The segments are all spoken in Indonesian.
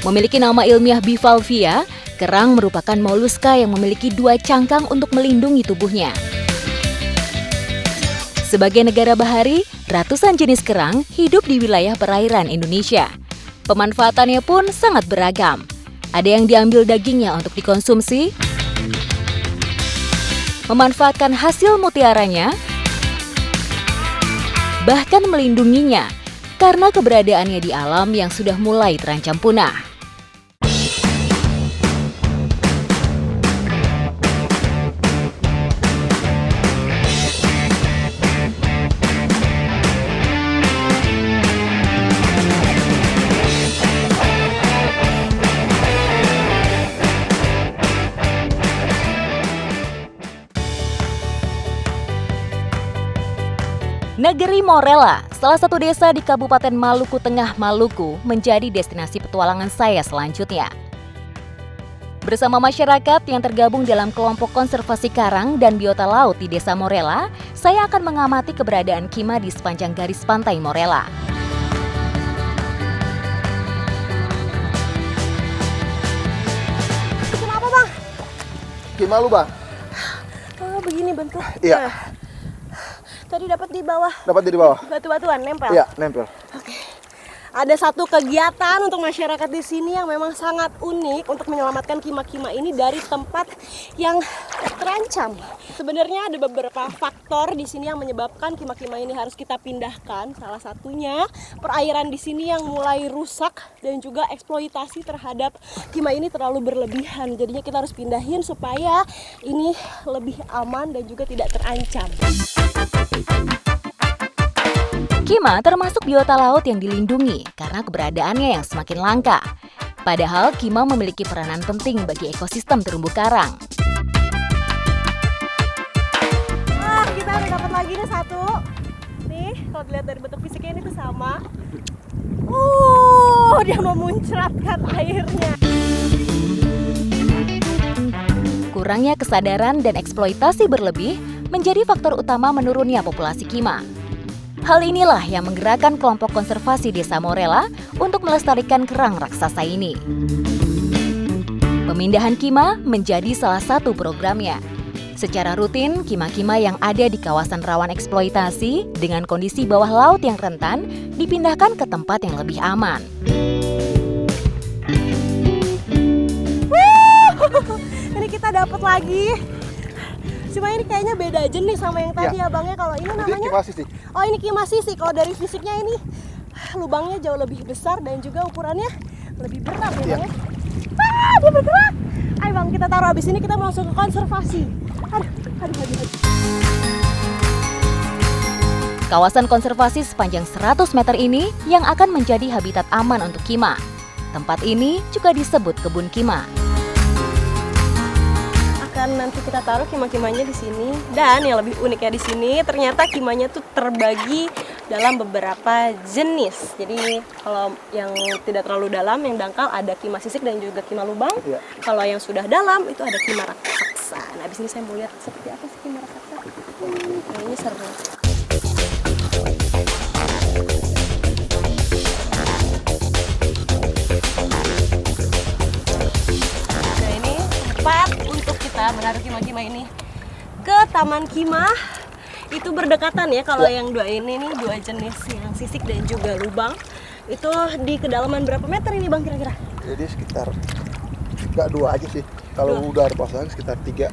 Memiliki nama ilmiah bivalvia, kerang merupakan moluska yang memiliki 2 cangkang untuk melindungi tubuhnya. Sebagai negara bahari, ratusan jenis kerang hidup di wilayah perairan Indonesia. Pemanfaatannya pun sangat beragam. Ada yang diambil dagingnya untuk dikonsumsi, memanfaatkan hasil mutiaranya, bahkan melindunginya karena keberadaannya di alam yang sudah mulai terancam punah. Negeri Morella, salah satu desa di Kabupaten Maluku Tengah, Maluku, menjadi destinasi petualangan saya selanjutnya. Bersama masyarakat yang tergabung dalam kelompok konservasi karang dan biota laut di Desa Morella, saya akan mengamati keberadaan kima di sepanjang garis pantai Morella. Kenapa, Bang? Kima lu, Bang? Oh, begini bentuk. Iya. Tadi dapat di bawah. Dapat di bawah. Batu-batuan nempel. Iya, nempel. Oke. Ada satu kegiatan untuk masyarakat di sini yang memang sangat unik untuk menyelamatkan kima-kima ini dari tempat yang terancam. Sebenarnya ada beberapa faktor di sini yang menyebabkan kima-kima ini harus kita pindahkan. Salah satunya perairan di sini yang mulai rusak dan juga eksploitasi terhadap kima ini terlalu berlebihan. Jadinya kita harus pindahin supaya ini lebih aman dan juga tidak terancam. Kima termasuk biota laut yang dilindungi karena keberadaannya yang semakin langka. Padahal kima memiliki peranan penting bagi ekosistem terumbu karang. Kita udah dapat lagi nih satu. Nih, kalau dilihat dari bentuk fisiknya ini tuh sama. Dia memuncratkan airnya. Kurangnya kesadaran dan eksploitasi berlebih menjadi faktor utama menurunnya populasi kima. Hal inilah yang menggerakkan kelompok konservasi Desa Morella untuk melestarikan kerang raksasa ini. Pemindahan kima menjadi salah satu programnya. Secara rutin, kima-kima yang ada di kawasan rawan eksploitasi dengan kondisi bawah laut yang rentan dipindahkan ke tempat yang lebih aman. Ini kita dapat lagi. Cuma ini kayaknya beda jenis sama yang tadi ya, Bang ya. Kalau ini namanya Kima sisik. Oh, ini kima sisik. Kalau dari fisiknya ini lubangnya jauh lebih besar dan juga ukurannya lebih berat ya, Bang ya. Dia bergerak. Ayo Bang, kita taruh habis ini kita mau langsung ke konservasi. Aduh. Kawasan konservasi sepanjang 100 meter ini yang akan menjadi habitat aman untuk kima. Tempat ini juga disebut kebun kima. Nanti kita taruh kima-kimanya di sini, dan yang lebih uniknya di sini ternyata kimanya tuh terbagi dalam beberapa jenis. Jadi kalau yang tidak terlalu dalam, yang dangkal ada kima sisik dan juga kima lubang. Iya. Kalau yang sudah dalam itu ada kima raksasa. Nah, di sini saya mau lihat seperti apa sih kima raksasa. Ini seru. Menaruh kima-kima ini ke Taman Kima. Itu berdekatan ya. Kalau yang dua ini nih, dua jenis yang sisik dan juga lubang, itu di kedalaman berapa meter ini Bang kira-kira? Jadi sekitar nggak 2 aja sih. Kalau udah ada pasangan sekitar 3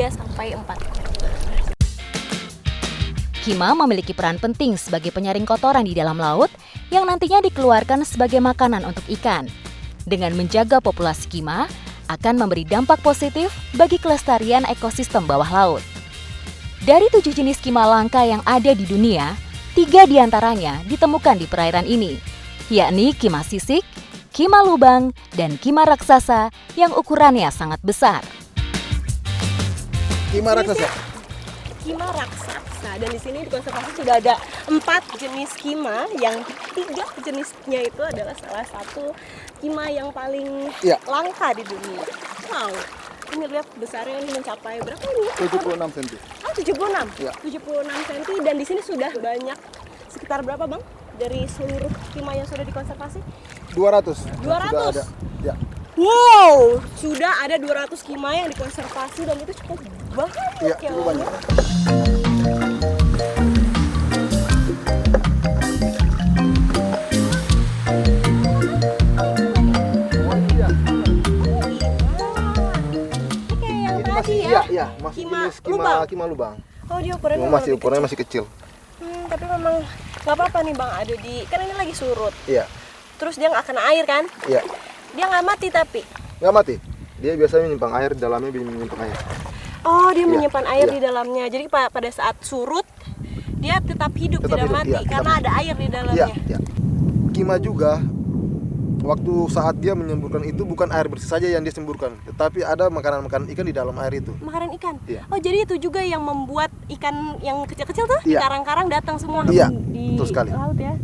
sampai 4. Kima memiliki peran penting sebagai penyaring kotoran di dalam laut yang nantinya dikeluarkan sebagai makanan untuk ikan. Dengan menjaga populasi kima, akan memberi dampak positif bagi kelestarian ekosistem bawah laut. Dari 7 jenis kima langka yang ada di dunia, 3 diantaranya ditemukan di perairan ini, yakni kima sisik, kima lubang, dan kima raksasa yang ukurannya sangat besar. Kima raksasa. Kima raksasa, dan di sini di konservasi sudah ada 4 jenis kima, yang 3 jenisnya itu adalah salah satu kima yang paling langka di dunia. Wow, ini lihat besarnya ini mencapai berapa ini? 76 cm. Ah, 76? Ya. 76 cm, dan di sini sudah banyak, sekitar berapa Bang? dari seluruh kima yang sudah dikonservasi? 200. 200? Sudah ada. Ya. Wow, sudah ada 200 kima yang dikonservasi dan itu cukup banyak Iya, ya. cukup banyak. Ini kayak yang Ini tadi masih ya. iya, masih Kima jenis lubang. kima lubang. Oh, dia ukurannya Cuma memang masih lebih ukurannya kecil. masih kecil. Tapi memang nggak apa-apa nih Bang, ada di, kan ini lagi surut. Iya. Terus dia nggak kena air kan? Iya. Dia nggak mati tapi. Nggak mati. Dia biasanya menyimpan air, di dalamnya menyimpan air. Oh, dia Iya, menyimpan air iya. di dalamnya. Jadi pada saat surut dia tetap hidup, Tetap tidak hidup, mati iya, karena tetap. ada air di Iya, dalamnya. iya. Kima juga waktu saat dia menyemburkan itu bukan air bersih saja yang dia semburkan, tetapi ada makanan-makanan ikan di dalam air itu. Makanan ikan. Iya. Oh, jadi itu juga yang membuat ikan yang kecil-kecil tuh di Iya. karang-karang datang semua Iya, di betul sekali. laut ya.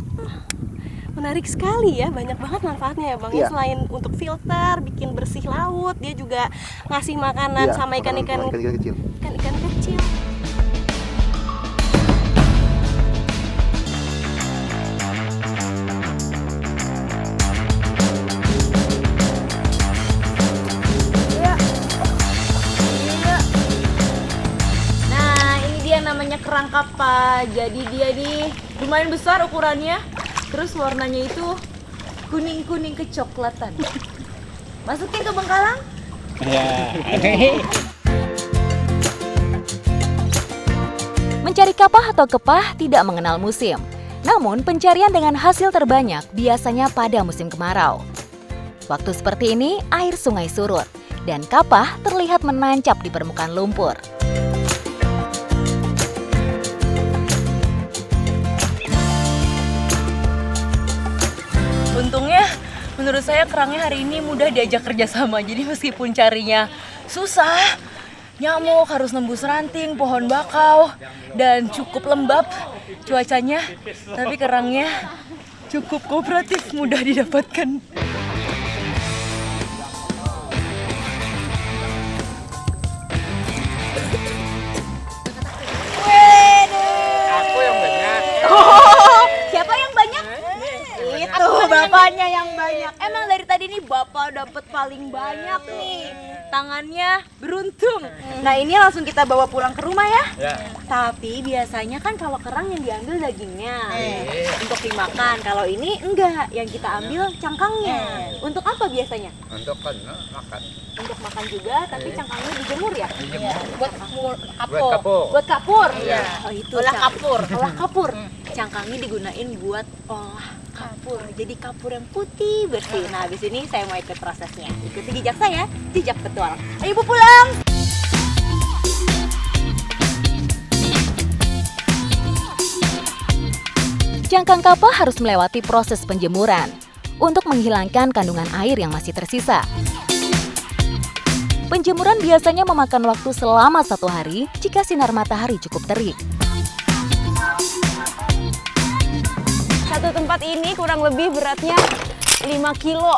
Menarik sekali ya, banyak banget manfaatnya ya Bang. Ya, Iya. selain untuk filter, bikin bersih laut, dia juga ngasih makanan Iya, sama ikan-ikan makanan kecil. ikan-ikan kecil. Nah, ini dia namanya kerang kapa. Jadi dia nih lumayan besar ukurannya. Terus warnanya itu kuning-kuning kecoklatan. Masukin ke bengkalang. Mencari kapah atau kepah tidak mengenal musim. Namun, pencarian dengan hasil terbanyak biasanya pada musim kemarau. Waktu seperti ini, air sungai surut dan kapah terlihat menancap di permukaan lumpur. Untungnya menurut saya kerangnya hari ini mudah diajak kerjasama. Jadi meskipun carinya susah, nyamuk harus nembus ranting, pohon bakau, dan cukup lembab cuacanya, tapi kerangnya cukup kooperatif, mudah didapatkan. Siapa yang banyak? Itu bapaknya yang banyak. Emang dari tadi nih bapak dapat paling banyak nih. Tangannya beruntung. Nah, ini langsung kita bawa pulang ke rumah ya. Tapi biasanya kan kalau kerang yang diambil dagingnya untuk dimakan. Kalau ini enggak, yang kita ambil cangkangnya. Untuk apa biasanya? Untuk makan. Untuk makan juga, tapi cangkangnya dijemur ya? Buat kapur. Buat kapur. Iya. Oh, itu Olah cang- kapur. Olah kapur. Cangkangnya digunain buat olah kapur. Jadi kapur yang putih bersih. Nah, habis ini saya mau ikut prosesnya. Ikuti jejak saya, jejak petualang. Ayo Ibu pulang. Cangkang kapah harus melewati proses penjemuran untuk menghilangkan kandungan air yang masih tersisa. Penjemuran biasanya memakan waktu selama 1 hari jika sinar matahari cukup terik. Satu tempat ini kurang lebih beratnya 5 kilo.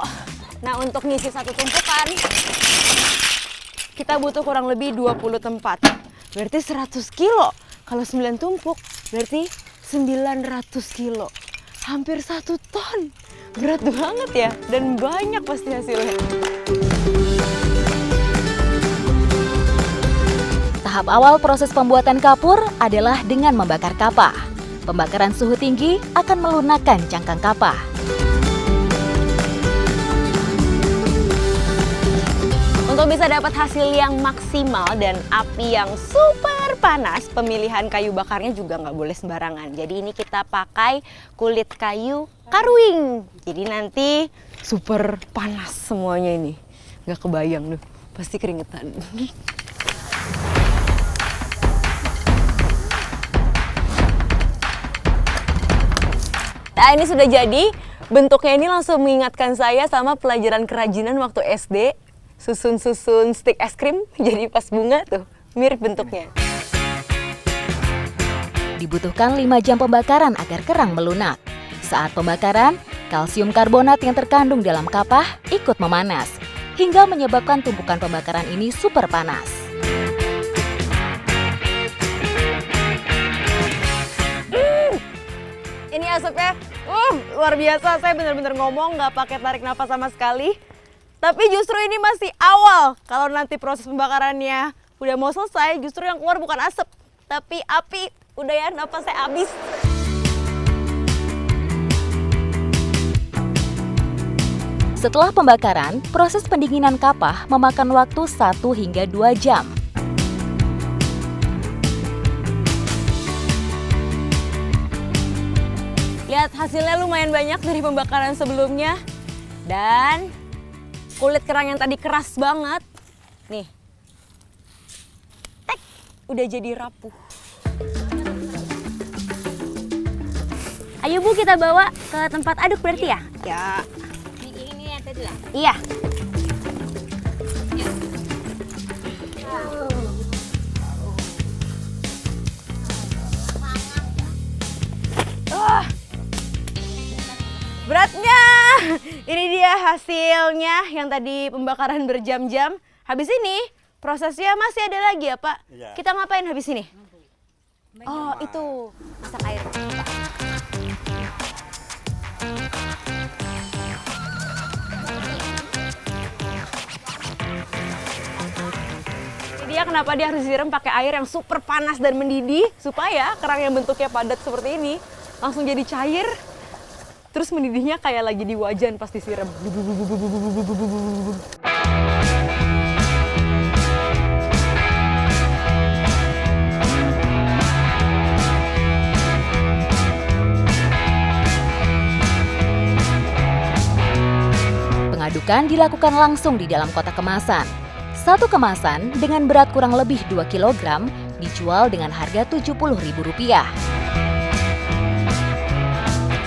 Nah, untuk ngisi satu tumpukan kita butuh kurang lebih 20 tempat. Berarti 100 kilo. Kalau 9 tumpuk berarti 900 kilo. Hampir 1 ton. Berat banget ya, dan banyak pasti hasilnya. Tahap awal proses pembuatan kapur adalah dengan membakar kapah. Pembakaran suhu tinggi akan melunakkan cangkang kapah. Untuk bisa dapat hasil yang maksimal dan api yang super panas, pemilihan kayu bakarnya juga nggak boleh sembarangan. Jadi ini kita pakai kulit kayu karuing. Jadi nanti super panas semuanya ini. Nggak kebayang tuh, pasti keringetan. Nah, ini sudah jadi. Bentuknya ini langsung mengingatkan saya sama pelajaran kerajinan waktu SD. Susun-susun stik es krim jadi pas bunga tuh. Mirip bentuknya. Dibutuhkan 5 jam pembakaran agar kerang melunak. Saat pembakaran, kalsium karbonat yang terkandung dalam kapah ikut memanas, hingga menyebabkan tumpukan pembakaran ini super panas. Ini asapnya luar biasa. Saya benar-benar ngomong nggak pakai tarik nafas sama sekali. Tapi justru ini masih awal. Kalau nanti proses pembakarannya udah mau selesai, justru yang keluar bukan asap, tapi api. Udah ya, napas saya habis. Setelah pembakaran, proses pendinginan kapah memakan waktu 1 hingga 2 jam. Lihat hasilnya lumayan banyak dari pembakaran sebelumnya. Dan kulit kerang yang tadi keras banget, nih, tek, udah jadi rapuh. Ayo Bu, kita bawa ke tempat aduk berarti ya? Ya. Ini yang tadi lah? Iya. Beratnya, ini dia hasilnya yang tadi pembakaran berjam-jam. Habis ini prosesnya masih ada lagi ya Pak? Iya. Kita ngapain habis ini? Oh itu, masak air. Ini dia kenapa dia harus disiram pakai air yang super panas dan mendidih supaya kerang yang bentuknya padat seperti ini langsung jadi cair. Terus mendidihnya kayak lagi di wajan pas disiram. Pengadukan dilakukan langsung di dalam kotak kemasan. Satu kemasan dengan berat kurang lebih 2 kg dijual dengan harga Rp70.000.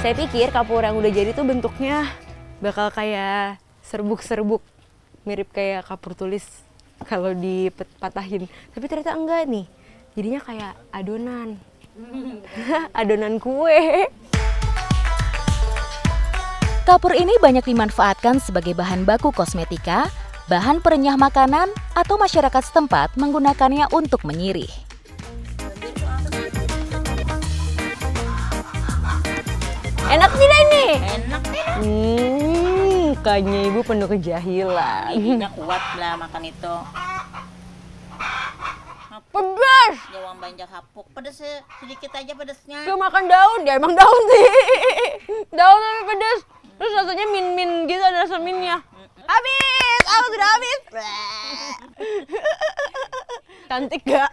Saya pikir kapur yang udah jadi tuh bentuknya bakal kayak serbuk-serbuk. Mirip kayak kapur tulis kalau dipatahin. Tapi ternyata enggak nih. Jadinya kayak adonan. Adonan kue. Kapur ini banyak dimanfaatkan sebagai bahan baku kosmetika, bahan perenyah makanan, atau masyarakat setempat menggunakannya untuk menyirih. Enak tidak ini? Enak nih. Kayaknya ibu penuh kejahilan. Giginya kuat lah makan itu. Pedas! Jawang banjak hapuk. Pedas sedikit aja pedasnya. Gak makan daun, ya emang daun sih. Daun tapi pedas. Terus rasanya min-min gitu, ada rasa minnya. Habis! Aku sudah habis! Cantik gak?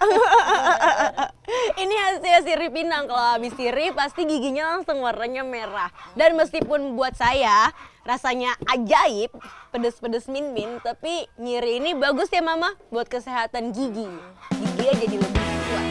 Ini hasil sirih Pinang. Kalau habis sirih pasti giginya langsung warnanya merah. Dan meskipun buat saya rasanya ajaib, pedes-pedes min-min, tapi nyiri ini bagus ya Mama buat kesehatan gigi. Giginya jadi lebih kuat.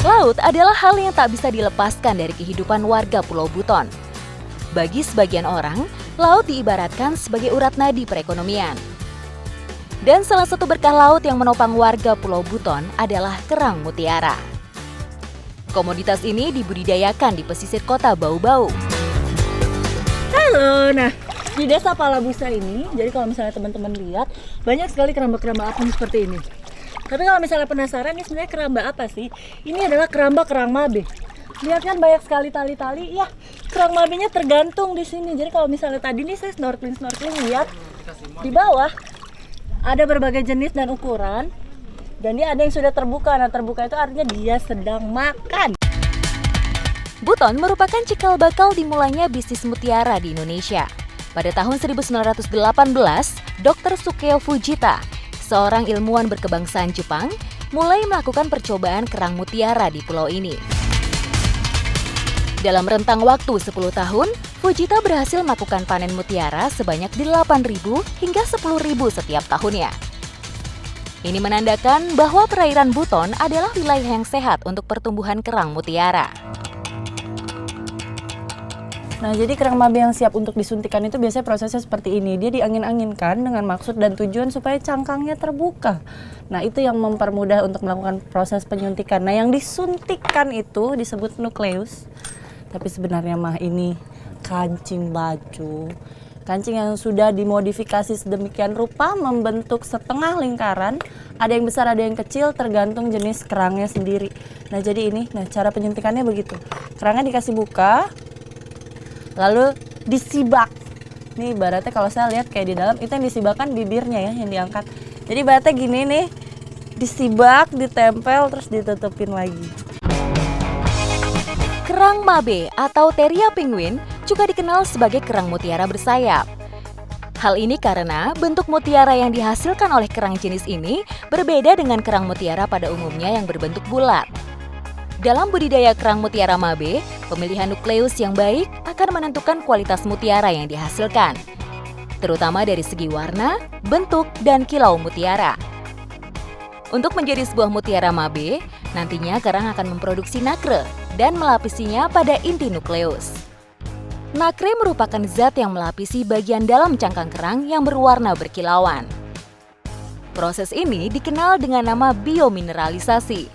Laut adalah hal yang tak bisa dilepaskan dari kehidupan warga Pulau Buton. Bagi sebagian orang, laut diibaratkan sebagai urat nadi perekonomian. Dan salah satu berkah laut yang menopang warga Pulau Buton adalah kerang mutiara. Komoditas ini dibudidayakan di pesisir kota Bau-Bau. Halo, nah di desa Palabusa ini, jadi kalau misalnya teman-teman lihat, banyak sekali keramba-keramba apung seperti ini. Tapi kalau misalnya penasaran, ini sebenarnya keramba apa sih? Ini adalah keramba kerang mabe. Lihat kan banyak sekali tali-tali, ya kerang mabenya tergantung di sini. Jadi kalau misalnya tadi nih saya snorkeling lihat di bawah ada berbagai jenis dan ukuran. Dan dia ada yang sudah terbuka. Nah terbuka itu artinya dia sedang makan. Buton merupakan cikal bakal dimulainya bisnis mutiara di Indonesia. Pada tahun 1918, Dr. Sukeo Fujita, seorang ilmuwan berkebangsaan Jepang, mulai melakukan percobaan kerang mutiara di pulau ini. Dalam rentang waktu 10 tahun, Fujita berhasil melakukan panen mutiara sebanyak 8.000 hingga 10.000 setiap tahunnya. Ini menandakan bahwa perairan Buton adalah wilayah yang sehat untuk pertumbuhan kerang mutiara. Nah, jadi kerang mabe yang siap untuk disuntikan itu biasanya prosesnya seperti ini. Dia diangin-anginkan dengan maksud dan tujuan supaya cangkangnya terbuka. Nah, itu yang mempermudah untuk melakukan proses penyuntikan. Nah, yang disuntikan itu disebut nukleus. Tapi sebenarnya mah ini kancing baju. Kancing yang sudah dimodifikasi sedemikian rupa membentuk setengah lingkaran. Ada yang besar, ada yang kecil, tergantung jenis kerangnya sendiri. Nah jadi ini, cara penyuntikannya begitu. Kerangnya dikasih buka, lalu disibak. Nih ibaratnya kalau saya lihat kayak di dalam, itu yang disibakkan bibirnya ya, yang diangkat. Jadi ibaratnya gini nih, disibak, ditempel, terus ditutupin lagi. Kerang mabe atau Theria penguin juga dikenal sebagai kerang mutiara bersayap. Hal ini karena bentuk mutiara yang dihasilkan oleh kerang jenis ini berbeda dengan kerang mutiara pada umumnya yang berbentuk bulat. Dalam budidaya kerang mutiara mabe, pemilihan nukleus yang baik akan menentukan kualitas mutiara yang dihasilkan, terutama dari segi warna, bentuk, dan kilau mutiara. Untuk menjadi sebuah mutiara mabe, nantinya kerang akan memproduksi nacre dan melapisinya pada inti nukleus. Nacre merupakan zat yang melapisi bagian dalam cangkang kerang yang berwarna berkilauan. Proses ini dikenal dengan nama biomineralisasi,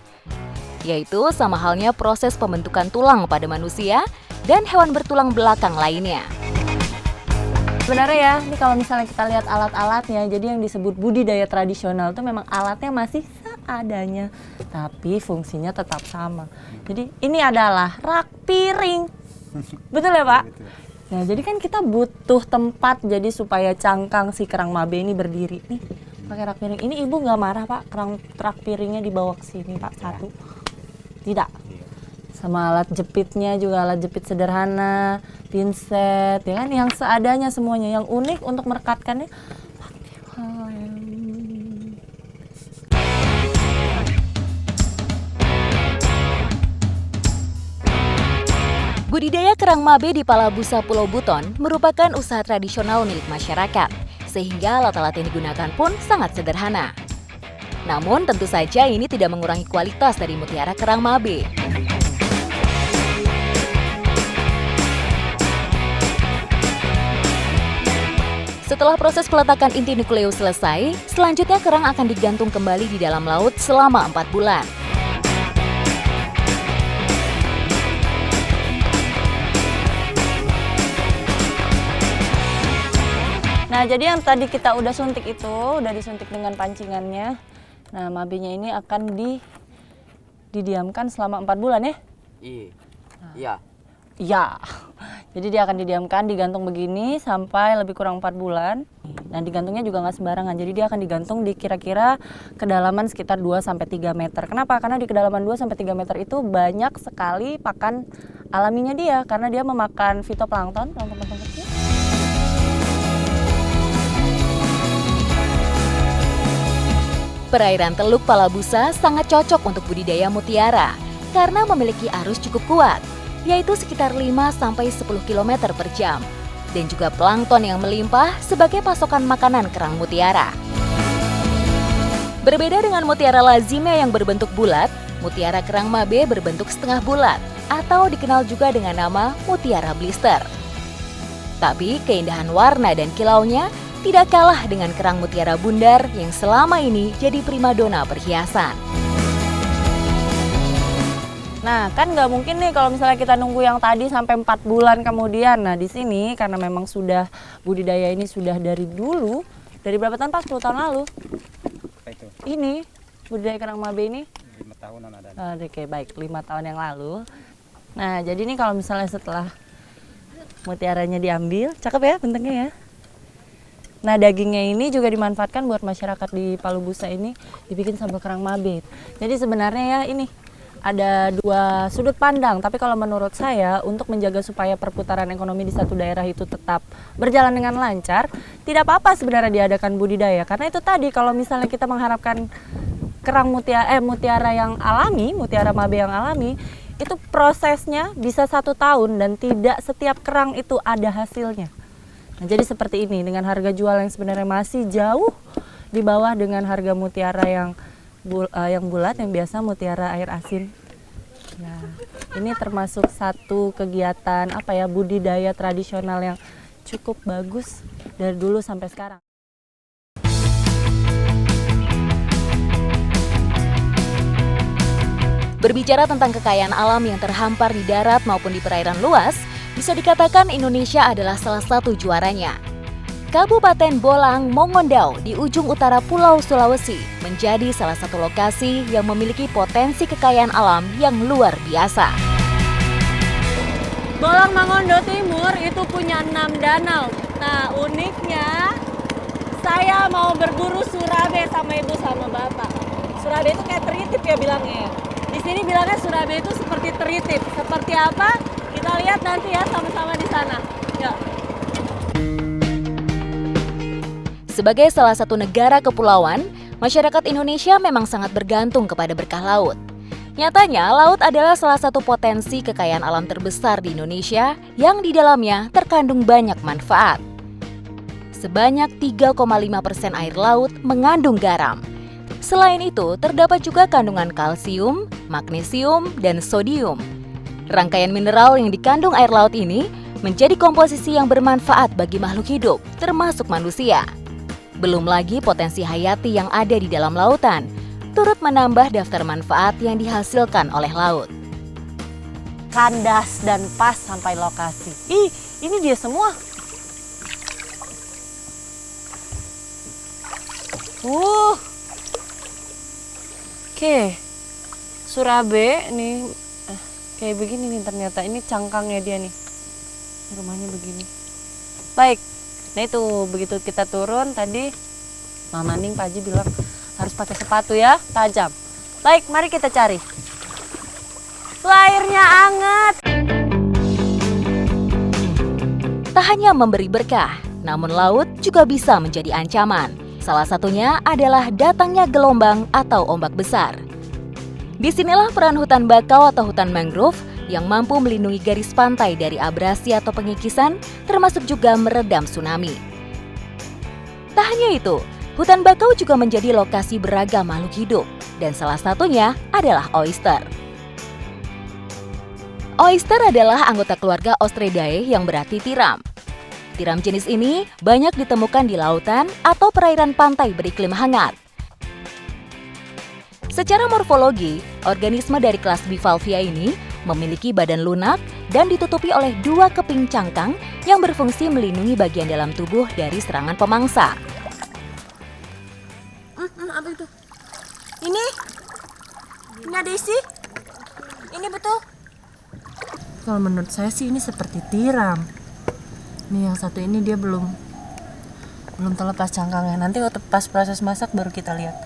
yaitu sama halnya proses pembentukan tulang pada manusia dan hewan bertulang belakang lainnya. Sebenarnya ya, ini kalau misalnya kita lihat alat-alatnya, jadi yang disebut budidaya tradisional itu memang alatnya masih seadanya, tapi fungsinya tetap sama. Jadi ini adalah rak piring. Betul ya Pak? Nah jadi kan kita butuh tempat jadi supaya cangkang si kerang mabe ini berdiri. Nih pakai rak piring. Ini ibu nggak marah Pak, kerang rak piringnya dibawa ke sini Pak, satu? Tidak. Sama alat jepitnya juga alat jepit sederhana, pinset, ya kan, yang seadanya semuanya, yang unik untuk merekatkannya. Budidaya kerang mabe di Palabusa Pulau Buton merupakan usaha tradisional milik masyarakat, sehingga alat-alat yang digunakan pun sangat sederhana. Namun tentu saja ini tidak mengurangi kualitas dari mutiara kerang mabe. Setelah proses peletakan inti nukleus selesai, selanjutnya kerang akan digantung kembali di dalam laut selama 4 bulan. Nah jadi yang tadi kita udah suntik itu, udah disuntik dengan pancingannya. Nah mabenya ini akan didiamkan selama 4 bulan ya? Iya. Iya. Jadi dia akan didiamkan, digantung begini sampai lebih kurang 4 bulan. Dan digantungnya juga nggak sembarangan, jadi dia akan digantung di kira-kira kedalaman sekitar 2-3 meter. Kenapa? Karena di kedalaman 2-3 meter itu banyak sekali pakan alaminya dia, karena dia memakan fitoplankton, plankton kecil. Perairan Teluk Palabusa sangat cocok untuk budidaya mutiara karena memiliki arus cukup kuat, yaitu sekitar 5-10 km per jam, dan juga plankton yang melimpah sebagai pasokan makanan kerang mutiara. Berbeda dengan mutiara lazimnya yang berbentuk bulat, mutiara kerang mabe berbentuk setengah bulat atau dikenal juga dengan nama mutiara blister. Tapi keindahan warna dan kilaunya tidak kalah dengan kerang mutiara bundar yang selama ini jadi primadona perhiasan. Nah, kan nggak mungkin nih kalau misalnya kita nunggu yang tadi sampai 4 bulan kemudian. Nah, di sini karena memang sudah budidaya ini sudah dari dulu, dari berapa tahun Pak? 10 tahun lalu? Apa itu? Ini, budidaya kerang mabe ini? 5 tahunan ada. Oke, baik, 5 tahun yang lalu. Nah, jadi ini kalau misalnya setelah mutiaranya diambil, cakep ya bentuknya ya. Nah, dagingnya ini juga dimanfaatkan buat masyarakat di Palabusa ini dibikin sambal kerang mabe. Jadi sebenarnya ya ini ada 2 sudut pandang, tapi kalau menurut saya untuk menjaga supaya perputaran ekonomi di satu daerah itu tetap berjalan dengan lancar, tidak apa-apa sebenarnya diadakan budidaya. Karena itu tadi kalau misalnya kita mengharapkan kerang mutiara yang alami, mutiara mabe yang alami, itu prosesnya bisa 1 tahun dan tidak setiap kerang itu ada hasilnya. Nah, jadi seperti ini dengan harga jual yang sebenarnya masih jauh di bawah dengan harga mutiara yang bulat, yang biasa mutiara air asin. Nah, ini termasuk satu kegiatan budidaya tradisional yang cukup bagus dari dulu sampai sekarang. Berbicara tentang kekayaan alam yang terhampar di darat maupun di perairan luas, Bisa dikatakan Indonesia adalah salah satu juaranya. Kabupaten Bolang Mongondo di ujung utara Pulau Sulawesi menjadi salah satu lokasi yang memiliki potensi kekayaan alam yang luar biasa. Bolang Mongondo Timur itu punya 6 danau. Nah, uniknya saya mau berburu surabe sama ibu sama bapak. Surabe itu kayak teritip ya bilangnya. Di sini bilangnya surabe itu seperti teritip. Seperti apa? Kita lihat nanti ya sama-sama di sana. Ya. Sebagai salah satu negara kepulauan, masyarakat Indonesia memang sangat bergantung kepada berkah laut. Nyatanya, laut adalah salah satu potensi kekayaan alam terbesar di Indonesia yang di dalamnya terkandung banyak manfaat. Sebanyak 3,5% air laut mengandung garam. Selain itu, terdapat juga kandungan kalsium, magnesium, dan sodium. Rangkaian mineral yang dikandung air laut ini menjadi komposisi yang bermanfaat bagi makhluk hidup, termasuk manusia. Belum lagi potensi hayati yang ada di dalam lautan, turut menambah daftar manfaat yang dihasilkan oleh laut. Kandas dan pas sampai lokasi. Ih, ini dia semua. Oke. Surabe nih kayak begini nih ternyata. Ini cangkangnya dia nih. Rumahnya begini. Baik. Nah itu begitu kita turun tadi Mama Ning Pak Haji bilang harus pakai sepatu ya, tajam. Baik, mari kita cari. Airnya anget. Tak hanya memberi berkah, namun laut juga bisa menjadi ancaman. Salah satunya adalah datangnya gelombang atau ombak besar. Disinilah peran hutan bakau atau hutan mangrove yang mampu melindungi garis pantai dari abrasi atau pengikisan, termasuk juga meredam tsunami. Tak hanya itu, hutan bakau juga menjadi lokasi beragam makhluk hidup, dan salah satunya adalah oyster. Oyster adalah anggota keluarga Ostridae yang berarti tiram. Tiram jenis ini banyak ditemukan di lautan atau perairan pantai beriklim hangat. Secara morfologi, organisme dari kelas Bivalvia ini memiliki badan lunak dan ditutupi oleh 2 keping cangkang yang berfungsi melindungi bagian dalam tubuh dari serangan pemangsa. Apa itu? Ini ada isi? Ini betul? Kalau menurut saya sih ini seperti tiram. Nih yang satu ini dia belum terlepas cangkangnya. Nanti waktu pas proses masak baru kita lihat.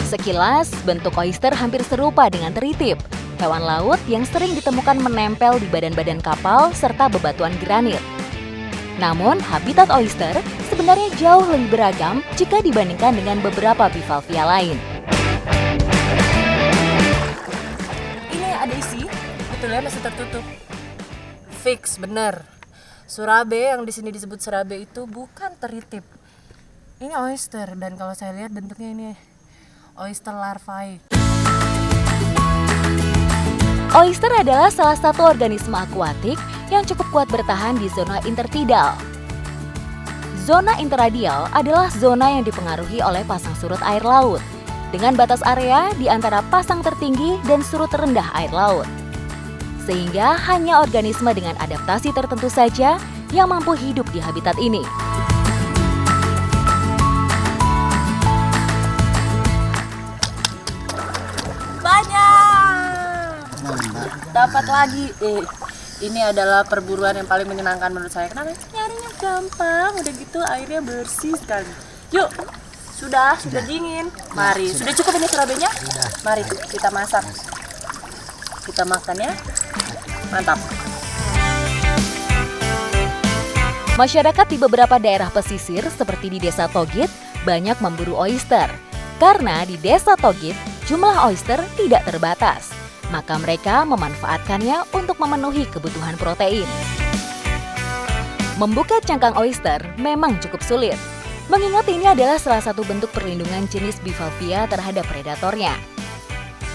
Sekilas, bentuk oyster hampir serupa dengan teritip, hewan laut yang sering ditemukan menempel di badan-badan kapal serta bebatuan granit. Namun, habitat oyster sebenarnya jauh lebih beragam jika dibandingkan dengan beberapa bivalvia lain. Ini ada isi, betul ya masih tertutup. Fix, bener. Surabe yang di sini disebut surabe itu bukan teritip. Ini oyster dan kalau saya lihat bentuknya ini oyster larvae. Oyster adalah salah satu organisme akuatik yang cukup kuat bertahan di zona intertidal. Zona interradial adalah zona yang dipengaruhi oleh pasang surut air laut, dengan batas area di antara pasang tertinggi dan surut rendah air laut. Sehingga hanya organisme dengan adaptasi tertentu saja yang mampu hidup di habitat ini. Dapat lagi. Ini adalah perburuan yang paling menyenangkan menurut saya. Kenapa? Nyarinya gampang, udah gitu airnya bersih sekali. Yuk, sudah dingin. Mari, sudah cukup ini surabenya? Mari kita masak. Kita makan ya. Mantap. Masyarakat di beberapa daerah pesisir seperti di Desa Togit banyak memburu oyster. Karena di Desa Togit jumlah oyster tidak terbatas. Maka mereka memanfaatkannya untuk memenuhi kebutuhan protein. Membuka cangkang oyster memang cukup sulit, mengingat ini adalah salah satu bentuk perlindungan jenis bivalvia terhadap predatornya.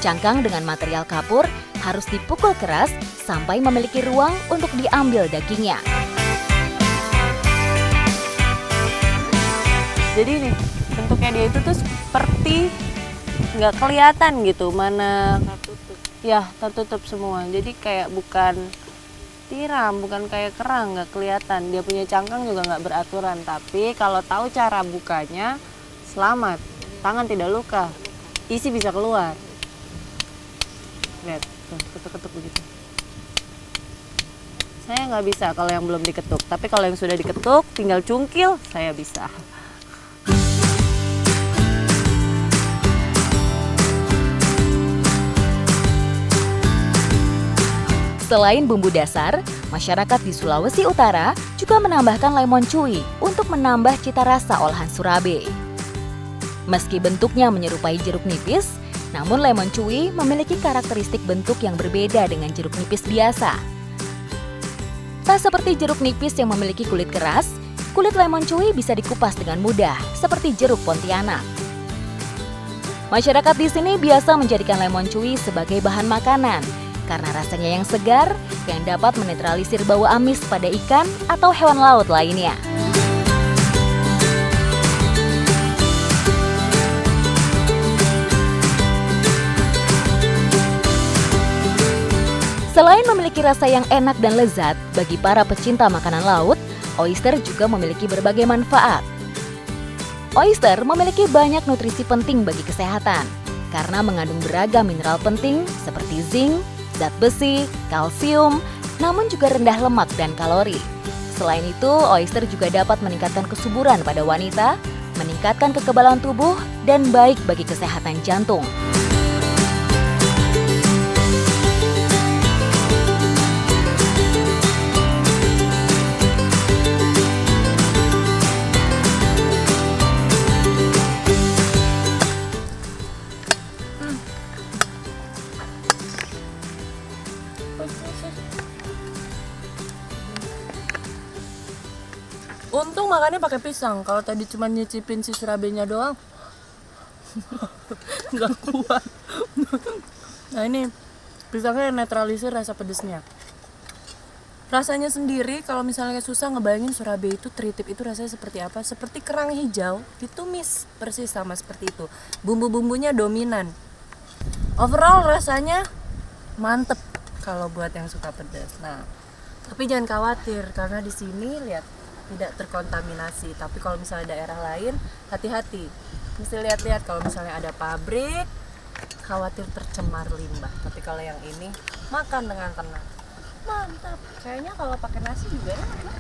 Cangkang dengan material kapur harus dipukul keras sampai memiliki ruang untuk diambil dagingnya. Jadi nih, bentuknya dia itu tuh seperti nggak kelihatan gitu mana tertutup. ya tertutup semua. Jadi kayak bukan tiram, bukan kayak kerang, nggak kelihatan. Dia punya cangkang juga nggak beraturan. Tapi kalau tahu cara bukanya, selamat. Tangan tidak luka, isi bisa keluar. Lihat, tuh, ketuk-ketuk begitu. Saya nggak bisa kalau yang belum diketuk. Tapi kalau yang sudah diketuk, tinggal cungkil, saya bisa. Selain bumbu dasar, masyarakat di Sulawesi Utara juga menambahkan lemon cuy untuk menambah cita rasa olahan surabe. Meski bentuknya menyerupai jeruk nipis, namun lemon cuy memiliki karakteristik bentuk yang berbeda dengan jeruk nipis biasa. Tak seperti jeruk nipis yang memiliki kulit keras, kulit lemon cuy bisa dikupas dengan mudah, seperti jeruk Pontianak. Masyarakat di sini biasa menjadikan lemon cuy sebagai bahan makanan, karena rasanya yang segar yang dapat menetralisir bau amis pada ikan atau hewan laut lainnya. Selain memiliki rasa yang enak dan lezat, bagi para pecinta makanan laut, oyster juga memiliki berbagai manfaat. Oyster memiliki banyak nutrisi penting bagi kesehatan, karena mengandung beragam mineral penting seperti zinc, zat besi, kalsium, namun juga rendah lemak dan kalori. Selain itu, oyster juga dapat meningkatkan kesuburan pada wanita, meningkatkan kekebalan tubuh, dan baik bagi kesehatan jantung. Untung makannya pakai pisang. Kalau tadi cuma nyicipin si surabenya doang, nggak kuat. Nah ini pisangnya netralisir rasa pedesnya. Rasanya sendiri kalau misalnya susah ngebayangin surabe itu tritip itu rasanya seperti apa? Seperti kerang hijau ditumis, persis sama seperti itu. Bumbu-bumbunya dominan. Overall rasanya mantep kalau buat yang suka pedas. Nah, tapi jangan khawatir karena di sini lihat tidak terkontaminasi. Tapi kalau misalnya daerah lain, hati-hati. Mesti lihat-lihat kalau misalnya ada pabrik, khawatir tercemar limbah. Tapi kalau yang ini makan dengan tenang. Mantap. Kayaknya kalau pakai nasi juga enak.